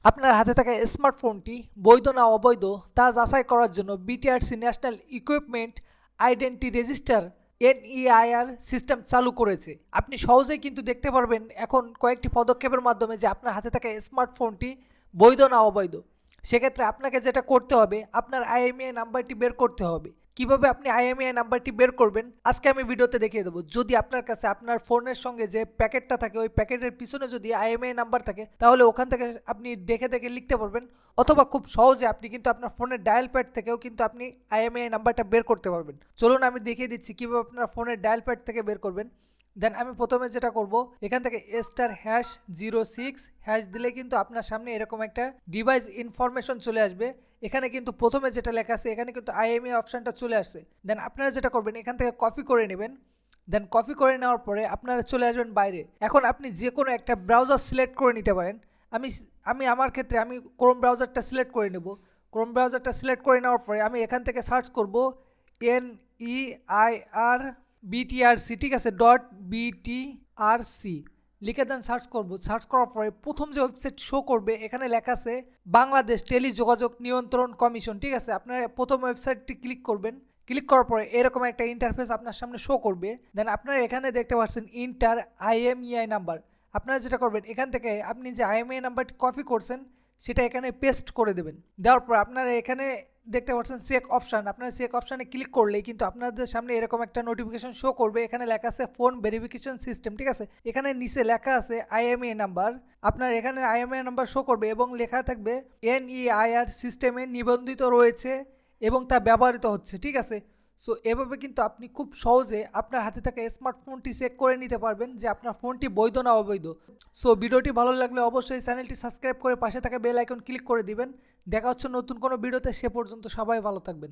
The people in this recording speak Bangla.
আপনার হাতে থাকা স্মার্টফোনটি বৈধ না অবৈধ তা যাচাই করার জন্য BTRC national equipment identity register NEIR system চালু করেছে। আপনি সহজেই কিন্তু দেখতে পারবেন এখন কয়েকটি পদক্ষেপের মাধ্যমে যে আপনার হাতে থাকা স্মার্টফোনটি বৈধ না অবৈধ। সেক্ষেত্রে আপনাকে যেটা করতে হবে, আপনার আইএমইআই নাম্বারটি বের করতে হবে। কিভাবে আপনি আইএমইআই নাম্বারটি বের করবেন আজকে আমি ভিডিওতে দেখিয়ে দেবো। যদি আপনার কাছে আপনার ফোনের সঙ্গে যে প্যাকেটটা থাকে ওই প্যাকেটের পিছনে যদি আইএমইআই নাম্বার থাকে তাহলে ওখান থেকে আপনি দেখে দেখে লিখতে পারবেন, অথবা খুব সহজে আপনি কিন্তু আপনার ফোনের ডায়াল প্যাড থেকেও কিন্তু আপনি আইএমইআই নাম্বারটা বের করতে পারবেন। চলুন আমি দেখিয়ে দিচ্ছি কীভাবে আপনার ফোনের ডায়াল প্যাড থেকে বের করবেন। দেন আমি প্রথমে যেটা করব, এখান থেকে *#06# দিলে কিন্তু আপনার সামনে এরকম একটা ডিভাইস ইনফরমেশন চলে আসবে। এখানে কিন্তু প্রথমে যেটা লেখা আছে এখানে কিন্তু আইএমইআই অপশানটা চলে আসছে। দেন আপনারা যেটা করবেন এখান থেকে কপি করে নেবেন। দেন কপি করে নেওয়ার পরে আপনারা চলে আসবেন বাইরে। এখন আপনি যে কোনো একটা ব্রাউজার সিলেক্ট করে নিতে পারেন। আমি আমার ক্ষেত্রে আমি ক্রোম ব্রাউজারটা সিলেক্ট করে নেব। ক্রোম ব্রাউজারটা সিলেক্ট করে নেওয়ার পরে আমি এখান থেকে সার্চ করব NEIR BTRC, ঠিক আছে, .BTRC লিখে দেন সার্চ করব। সার্চ করার পরে প্রথম যে ওয়েবসাইট শো করবে এখানে লেখা আছে বাংলাদেশ টেলিযোগাযোগ নিয়ন্ত্রণ কমিশন, ঠিক আছে। আপনারা প্রথম ওয়েবসাইটটি ক্লিক করবেন। ক্লিক করার পরে এরকম একটা ইন্টারফেস আপনার সামনে শো করবে। দেন আপনারা এখানে দেখতে পাচ্ছেন ইন্টার আইএমইআই নাম্বার। আপনারা যেটা করবেন এখান থেকে আপনি যে আইএমইআই নাম্বারটি কপি করছেন সেটা এখানে পেস্ট করে দেবেন। দেওয়ার পর আপনারা এখানে দেখতে পাচ্ছেন চেক অপশান। আপনারা চেক অপশানে ক্লিক করলেই কিন্তু আপনাদের সামনে এরকম একটা নোটিফিকেশন শো করবে। এখানে লেখা আছে ফোন ভেরিফিকেশন সিস্টেম, ঠিক আছে। এখানে নিচে লেখা আছে আইএমইআই নাম্বার। আপনার এখানে আইএমইআই নাম্বার শো করবে এবং লেখা থাকবে এনইআইআর সিস্টেমে নিবন্ধিত রয়েছে এবং তা ব্যবহৃত হচ্ছে, ঠিক আছে। সো এভাবে কিন্তু আপনি খুব সহজে আপনার হাতে থাকা স্মার্টফোনটি চেক করে নিতে পারবেন যে আপনার ফোনটি বৈধ না অবৈধ। সো ভিডিওটি ভালো লাগলে অবশ্যই চ্যানেলটি সাবস্ক্রাইব করে পাশে থাকা বেল আইকন ক্লিক করে দিবেন। দেখা হচ্ছে নতুন কোনো ভিডিওতে, সে পর্যন্ত সবাই ভালো থাকবেন।